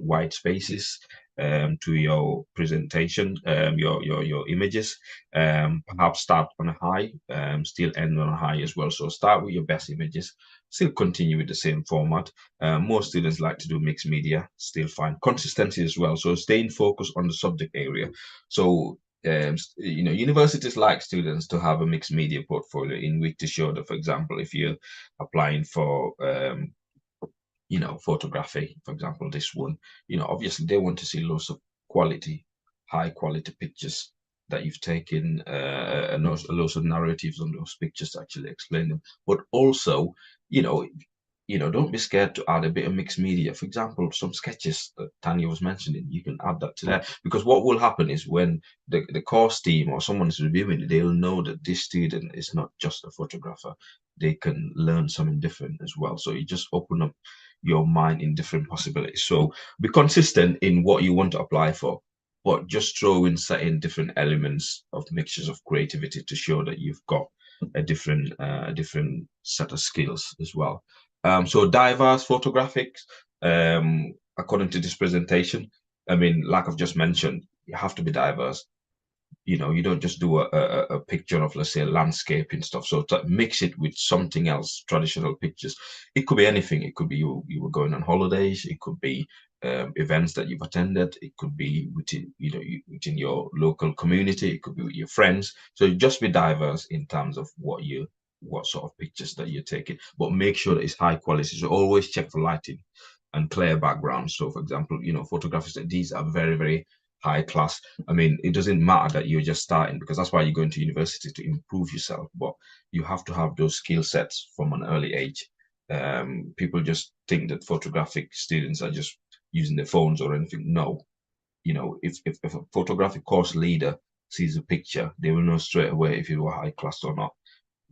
white spaces to your presentation, your images. Perhaps start on a high, still end on a high as well. So start with your best images, still continue with the same format. Most students like to do mixed media, still fine. Consistency as well. So staying focused on the subject area. So universities like students to have a mixed media portfolio in which to show that, for example, if you're applying for photography, for example, this one, obviously they want to see lots of high quality pictures that you've taken, and lots of narratives on those pictures to actually explain them. But also, don't be scared to add a bit of mixed media. For example, some sketches that Tanya was mentioning, you can add that to that. Because what will happen is when the course team or someone is reviewing it, they'll know that this student is not just a photographer. They can learn something different as well. So you just open up your mind in different possibilities. So be consistent in what you want to apply for, but just throw in certain different elements of mixtures of creativity to show that you've got a different set of skills as well. So diverse photographics, according to this presentation, I mean, like I've just mentioned, you have to be diverse. You don't just do a picture of, let's say, landscape and stuff. So to mix it with something else, traditional pictures. It could be anything. It could be you were going on holidays. It could be events that you've attended. It could be within your local community. It could be with your friends. So just be diverse in terms of what sort of pictures that you're taking, but make sure that it's high quality. So always check for lighting and clear backgrounds. So for example, photographers that these are very, very high class. I mean, it doesn't matter that you're just starting, because that's why you're going to university, to improve yourself, but you have to have those skill sets from an early age. People just think that photographic students are just using their phones or anything. No, if a photographic course leader sees a picture, they will know straight away if you are high class or not.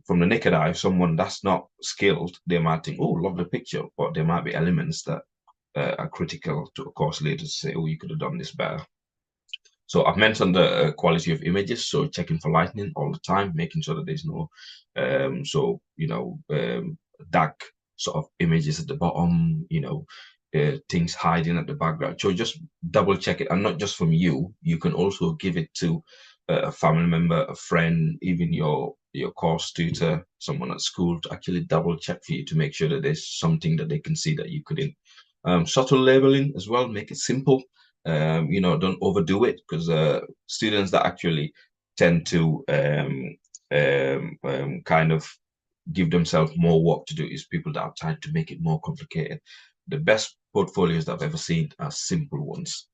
From the naked eye, someone that's not skilled, they might think, oh, love the picture, but there might be elements that are critical to a course leader to say, oh, you could have done this better. So I've mentioned the quality of images, so checking for lightning all the time, making sure that there's no, dark sort of images at the bottom, things hiding at the background. So just double check it, and not just from you. You can also give it to a family member, a friend, even your course tutor, someone at school, to actually double check for you to make sure that there's something that they can see that you couldn't. Subtle labeling as well, make it simple. Don't overdo it, because students that actually tend to kind of give themselves more work to do is people that are trying to make it more complicated. The best portfolios that I've ever seen are simple ones,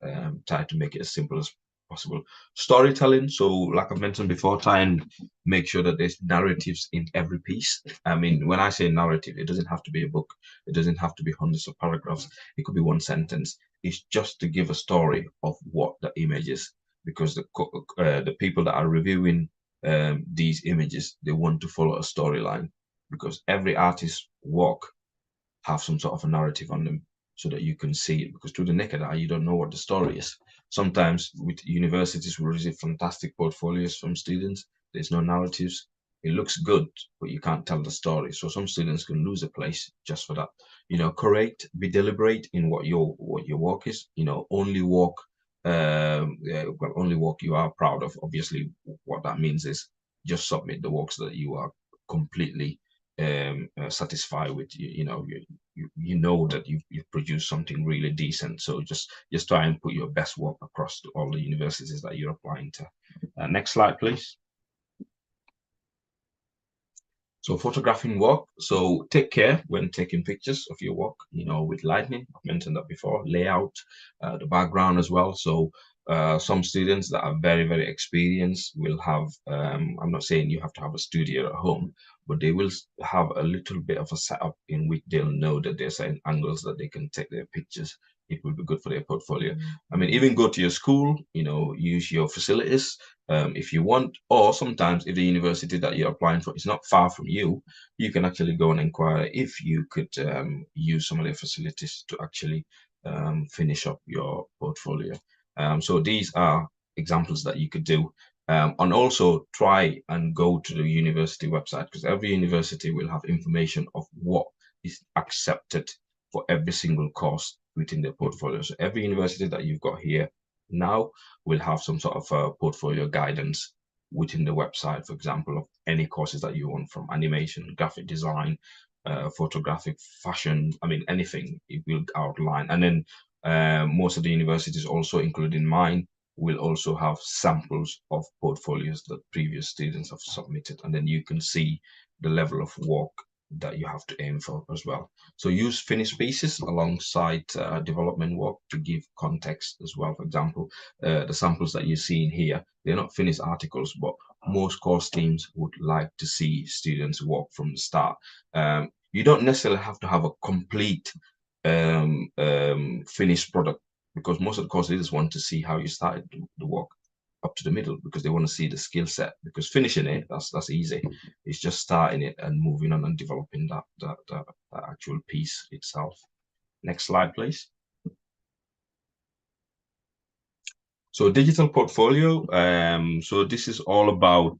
try to make it as simple as possible. Storytelling, so like I mentioned before, try and make sure that there's narratives in every piece. I mean, when I say narrative, it doesn't have to be a book, it doesn't have to be hundreds of paragraphs, it could be one sentence. It's just to give a story of what the image is, because the people that are reviewing these images, they want to follow a storyline, because every artist's work have some sort of a narrative on them, so that you can see it, because to the naked eye, you don't know what the story is. Sometimes with universities, we receive fantastic portfolios from students. There's no narratives. It looks good, but you can't tell the story. So some students can lose a place just for that. Correct, be deliberate in what your work is. Only work, only work you are proud of. Obviously, what that means is just submit the works that you are completely satisfied with you know that you've produced something really decent. So just try and put your best work across to all the universities that you're applying to. Next slide, please. So photographing work. So take care when taking pictures of your work, with lighting. I've mentioned that before, layout, the background as well. So some students that are very, very experienced will have, I'm not saying you have to have a studio at home, but they will have a little bit of a setup in which they'll know that there's certain angles that they can take their pictures. It will be good for their portfolio. I mean, even go to your school, use your facilities if you want, or sometimes if the university that you're applying for is not far from you, you can actually go and inquire if you could use some of their facilities to actually finish up your portfolio. So these are examples that you could do. And also try and go to the university website, because every university will have information of what is accepted for every single course within their portfolio. So every university that you've got here now will have some sort of portfolio guidance within the website, for example, of any courses that you want, from animation, graphic design, photographic, fashion, I mean, anything, it will outline. And then most of the universities, also including mine, will also have samples of portfolios that previous students have submitted, and then you can see the level of work that you have to aim for as well. So use finished pieces alongside development work to give context as well. For example, the samples that you see in here, they're not finished articles, but most course teams would like to see students work from the start. You don't necessarily have to have a complete finished product, because most of the course leaders want to see how you started the work up to the middle, because they want to see the skill set. Because finishing it, that's easy. It's just starting it and moving on and developing that actual piece itself. Next slide, please. So digital portfolio. So this is all about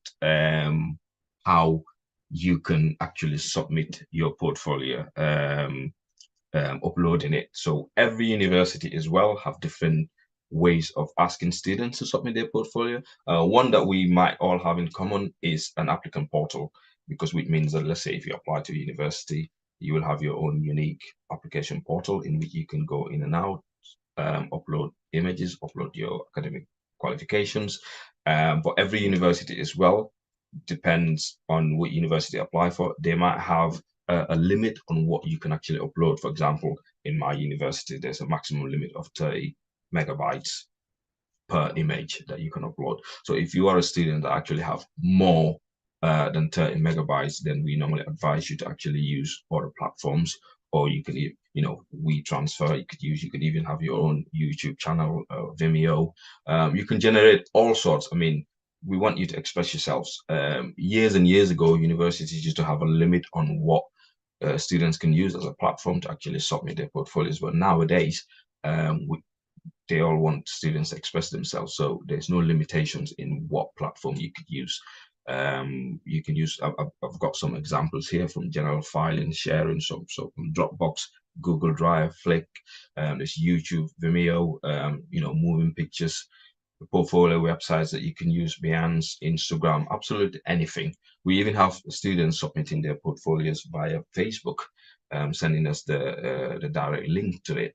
how you can actually submit your portfolio, uploading it. So every university as well have different ways of asking students to submit their portfolio. One that we might all have in common is an applicant portal, because which means that, let's say, if you apply to a university, you will have your own unique application portal in which you can go in and out, upload images, upload your academic qualifications. But every university as well, depends on what university you apply for. They might have a limit on what you can actually upload. For example, in my university, there's a maximum limit of 30 megabytes per image that you can upload. So if you are a student that actually have more than 30 megabytes, then we normally advise you to actually use other platforms, or you can, WeTransfer, you could even have your own YouTube channel, Vimeo. You can generate all sorts. I mean, we want you to express yourselves. Years and years ago, universities used to have a limit on what students can use as a platform to actually submit their portfolios. But nowadays, they all want students to express themselves. So there's no limitations in what platform you could use. You can use, I've got some examples here from general filing, sharing, so from Dropbox, Google Drive, Flick, there's YouTube, Vimeo, moving pictures, portfolio websites that you can use, Behance, Instagram, absolutely anything. We even have students submitting their portfolios via Facebook, sending us the direct link to it.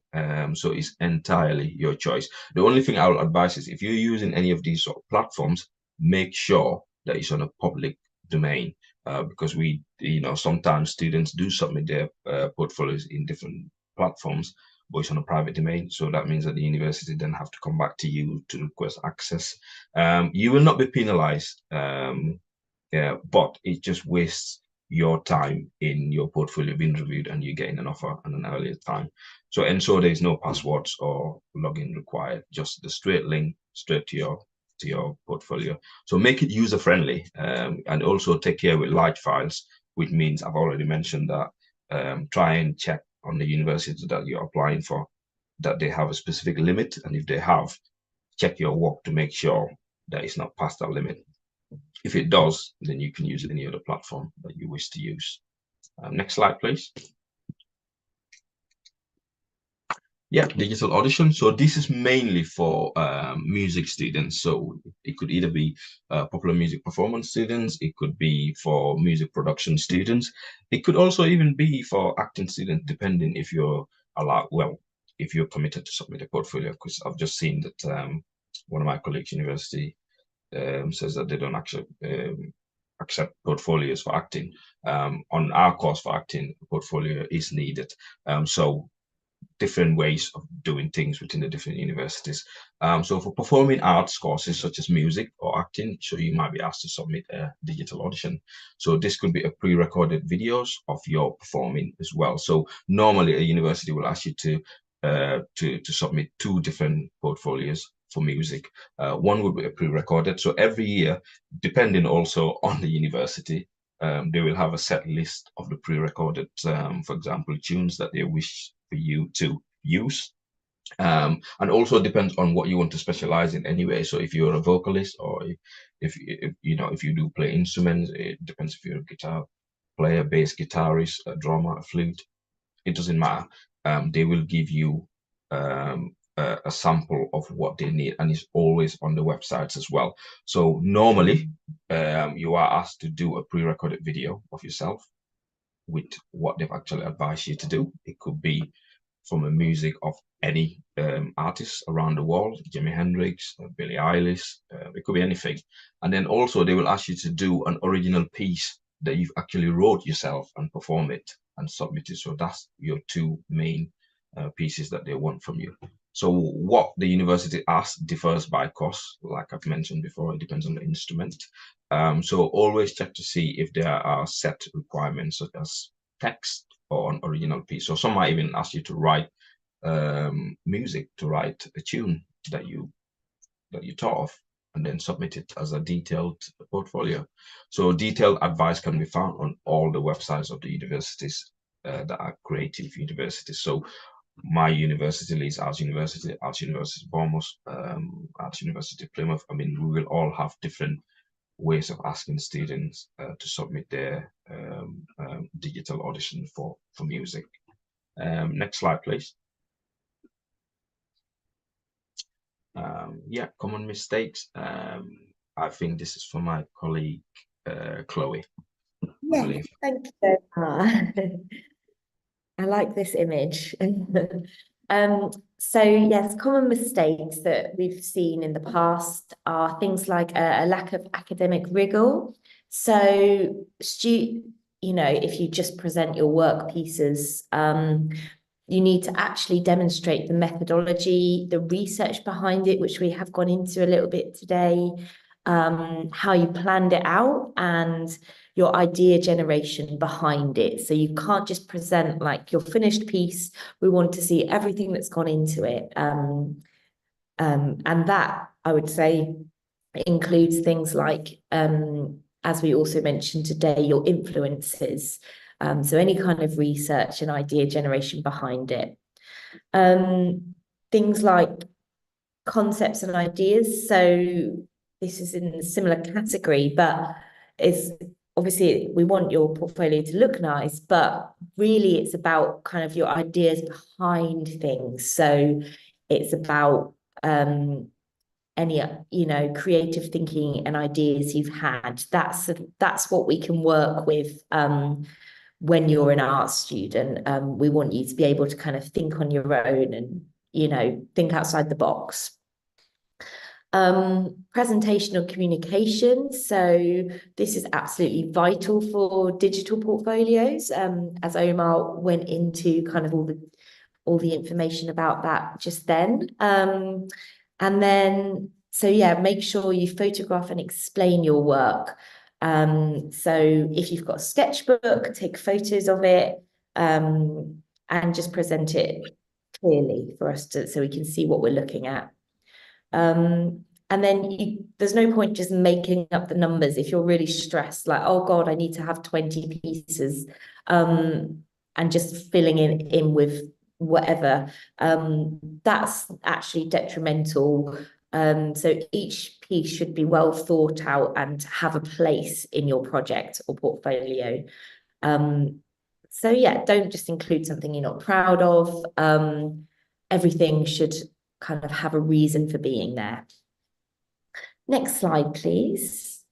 So it's entirely your choice. The only thing I will advise is, if you're using any of these sort of platforms, make sure that it's on a public domain, because sometimes students do submit their portfolios in different platforms, but it's on a private domain. So that means that the university then have to come back to you to request access. You will not be penalized, but it just wastes your time in your portfolio being reviewed and you getting an offer at an earlier time. So there's no passwords or login required, just the straight link straight to your portfolio. So make it user friendly, and also take care with large files, which means I've already mentioned that try and check on the university that you're applying for that they have a specific limit, and if they have, check your work to make sure that it's not past that limit. If it does, then you can use any other platform that you wish to use. Next slide, please. Yeah, digital audition. So this is mainly for music students. So it could either be popular music performance students, it could be for music production students, it could also even be for acting students, depending if you're allowed, well, if you're committed to submit a portfolio. Because I've just seen that one of my colleagues, university, says that they don't actually accept portfolios for acting. On our course for acting, a portfolio is needed. So different ways of doing things within the different universities. So for performing arts courses such as music or acting, so you might be asked to submit a digital audition. So this could be a pre-recorded videos of your performing as well. So normally a university will ask you to submit 2 different portfolios for music. One would be a pre-recorded. So every year, depending also on the university, they will have a set list of the pre-recorded, for example, tunes that they wish for you to use. And also depends on what you want to specialize in anyway. So if you're a vocalist, or if you do play instruments, it depends if you're a guitar player, bass guitarist, a drummer, a flute, it doesn't matter. They will give you a sample of what they need, and it's always on the websites as well. So normally you are asked to do a pre-recorded video of yourself with what they've actually advised you to do. It could be from a music of any artist around the world, Jimi Hendrix, Billie Eilish, it could be anything. And then also they will ask you to do an original piece that you've actually wrote yourself and perform it and submit it. So that's your 2 main pieces that they want from you. So what the university asks differs by course, like I've mentioned before, it depends on the instrument. So always check to see if there are set requirements such as text or an original piece. So some might even ask you to write music, to write a tune that you thought of, and then submit it as a detailed portfolio. So detailed advice can be found on all the websites of the universities that are creative universities. So my university, Leeds Arts University Bournemouth, Arts University Plymouth, I mean, we will all have different ways of asking students to submit their digital audition for music. Next slide, please. Yeah, common mistakes. I think this is for my colleague Chloe. I Yeah, believe. thank you. I like this image. So yes, common mistakes that we've seen in the past are things like a lack of academic rigor. So if you just present your work pieces, you need to actually demonstrate the methodology, the research behind it, which we have gone into a little bit today, how you planned it out, and your idea generation behind it. So you can't just present like your finished piece. We want to see everything that's gone into it. And that, I would say, includes things like, as we also mentioned today, your influences. So any kind of research and idea generation behind it. Things like concepts and ideas. So this is in a similar category, but it's obviously we want your portfolio to look nice, but really it's about kind of your ideas behind things. So it's about any creative thinking and ideas you've had. That's what we can work with when you're an art student. We want you to be able to kind of think on your own and think outside the box. Presentational communication. So this is absolutely vital for digital portfolios, as Omar went into kind of all the information about that just then. And then, so yeah, make sure you photograph and explain your work. So if you've got a sketchbook, take photos of it, and just present it clearly for us so we can see what we're looking at. And then there's no point just making up the numbers if you're really stressed, like, oh God, I need to have 20 pieces, and just filling in with whatever. That's actually detrimental. So each piece should be well thought out and have a place in your project or portfolio. So yeah, don't just include something you're not proud of. everything should kind of have a reason for being there. Next slide, please.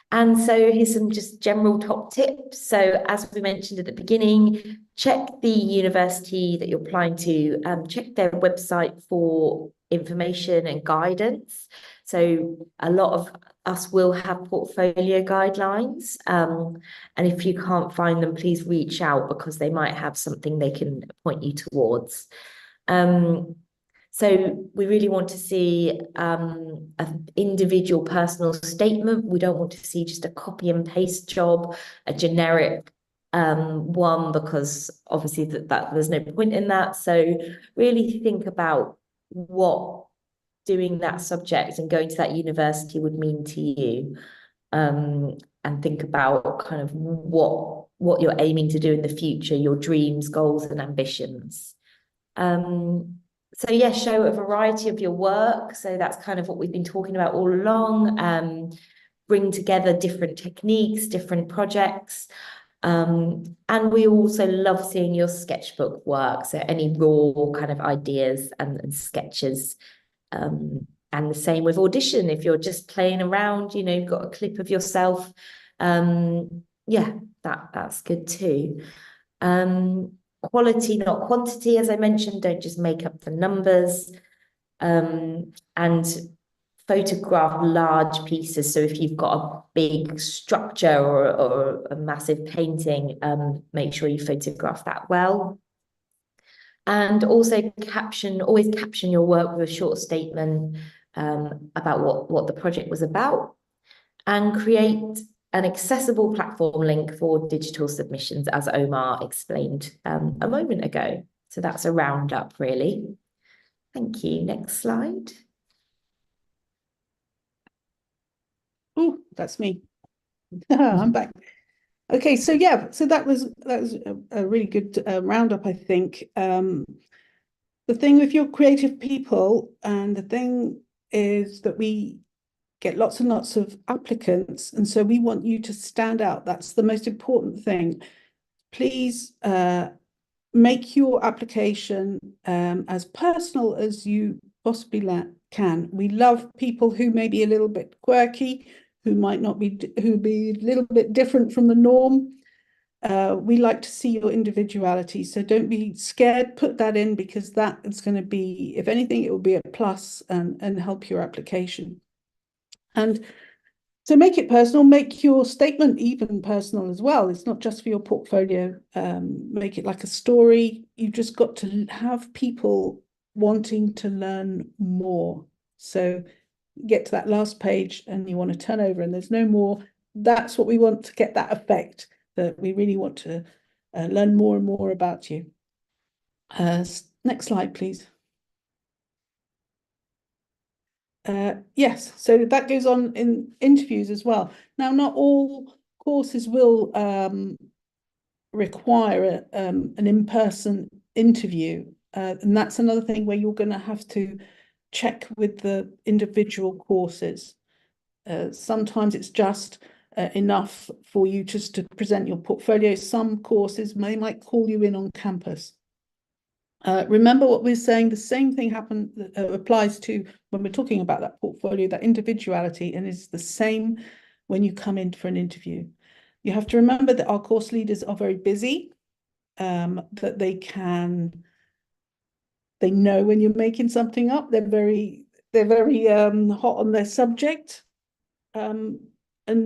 And so here's some just general top tips. So as we mentioned at the beginning, check the university that you're applying to, check their website for information and guidance. So a lot of us will have portfolio guidelines. And if you can't find them, please reach out because they might have something they can point you towards. So we really want to see an individual personal statement. We don't want to see just a copy and paste job, a generic one, because obviously that there's no point in that. So really think about what doing that subject and going to that university would mean to you. And think about kind of what you're aiming to do in the future, your dreams, goals, and ambitions. So yeah, show a variety of your work. So that's kind of what we've been talking about all along. Bring together different techniques, different projects. And we also love seeing your sketchbook work. So any raw kind of ideas and sketches. And the same with audition. If you're just playing around, you know, you've got a clip of yourself. Yeah, that's good too. Quality, not quantity, as I mentioned, don't just make up the numbers, and photograph large pieces. So if you've got a big structure or a massive painting, make sure you photograph that well. And also always caption your work with a short statement about what the project was about, and create an accessible platform link for digital submissions, as Omar explained a moment ago. So that's a roundup, really. Thank you. Next slide. Oh, that's me. I'm back. Okay, so yeah, so that was a really good roundup, I think. The thing with your creative people, and the thing is that we get lots and lots of applicants, and so we want you to stand out. That's the most important thing. Please make your application as personal as you possibly can. We love people who may be a little bit quirky, who might not be, who be a little bit different from the norm. We like to see your individuality, so don't be scared. Put that in, because that is going to be, if anything, it will be a plus and help your application. And so make it personal, make your statement even personal as well. It's not just for your portfolio. Make it like a story. You've just got to have people wanting to learn more. So get to that last page and you want to turn over and there's no more. That's what we want to get, that effect, that we really want to learn more and more about you. Next slide, please. Yes, so that goes on in interviews as well. Now, not all courses will require an in-person interview, and that's another thing where you're going to have to check with the individual courses. Sometimes it's just enough for you just to present your portfolio. Some courses might call you in on campus. Remember what we're saying, the same thing applies to when we're talking about that portfolio, that individuality, and is the same when you come in for an interview. You have to remember that our course leaders are very busy, that they know when you're making something up. They're very hot on their subject, and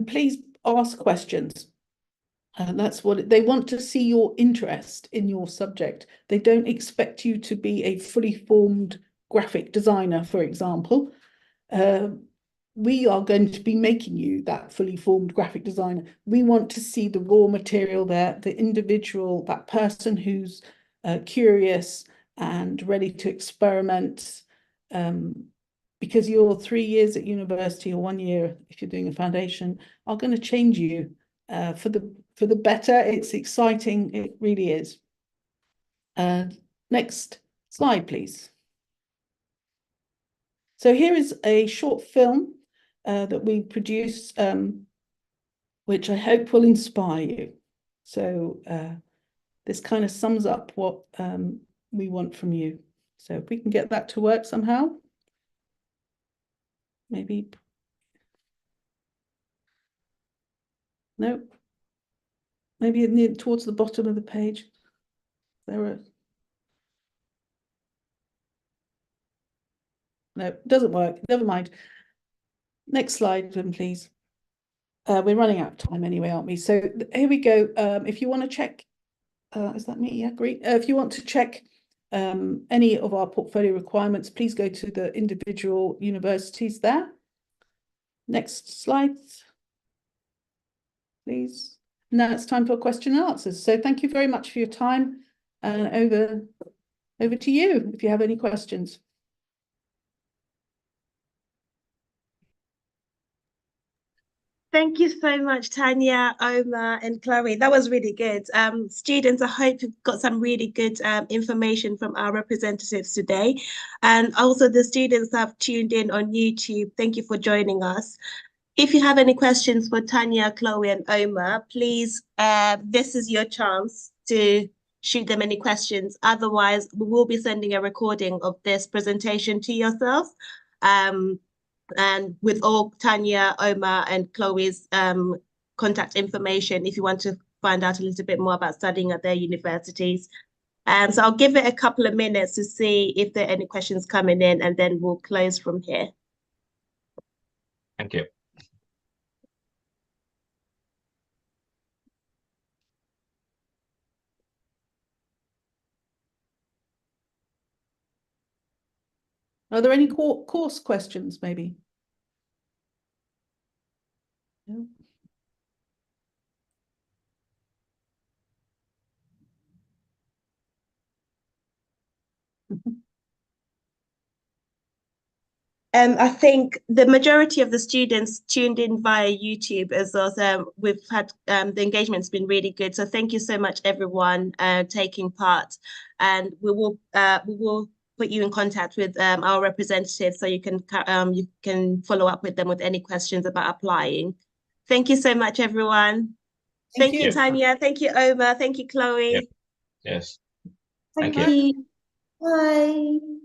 please ask questions. And that's what they want to see, your interest in your subject. They don't expect you to be a fully formed graphic designer, for example. We are going to be making you that fully formed graphic designer. We want to see the raw material there, the individual, that person who's curious and ready to experiment. Because your 3 years at university, or 1 year if you're doing a foundation, are going to change you for the better. It's exciting, it really is. Next slide, please. So here is a short film that we produced, which I hope will inspire you. So this kind of sums up what we want from you. So if we can get that to work somehow, maybe. No, maybe near towards the bottom of the page. There are. No, it doesn't work. Never mind. Next slide, then, please. We're running out of time anyway, aren't we? So here we go. If you want to check, is that me? Yeah, great. If you want to check any of our portfolio requirements, please go to the individual universities there. Next slide, please. Now it's time for question and answers. So thank you very much for your time, and over to you if you have any questions. Thank you so much, Tanya, Omar, and Chloe. That was really good. Students, I hope you've got some really good information from our representatives today. And also the students have tuned in on YouTube. Thank you for joining us. If you have any questions for Tanya, Chloe, and Omar, please, this is your chance to shoot them any questions. Otherwise, we will be sending a recording of this presentation to yourself. And with all Tanya, Omar, and Chloe's contact information, if you want to find out a little bit more about studying at their universities. So I'll give it a couple of minutes to see if there are any questions coming in, and then we'll close from here. Thank you. Are there any course questions, maybe? No. I think the majority of the students tuned in via YouTube as well. So we've had the engagement's been really good. So thank you so much, everyone, taking part. And we will put you in contact with our representatives so you can follow up with them with any questions about applying. Thank you so much, everyone. Thank you, Tanya. Thank you, Omar. Thank you, Chloe. Yes. Thank Thank you. you. Bye.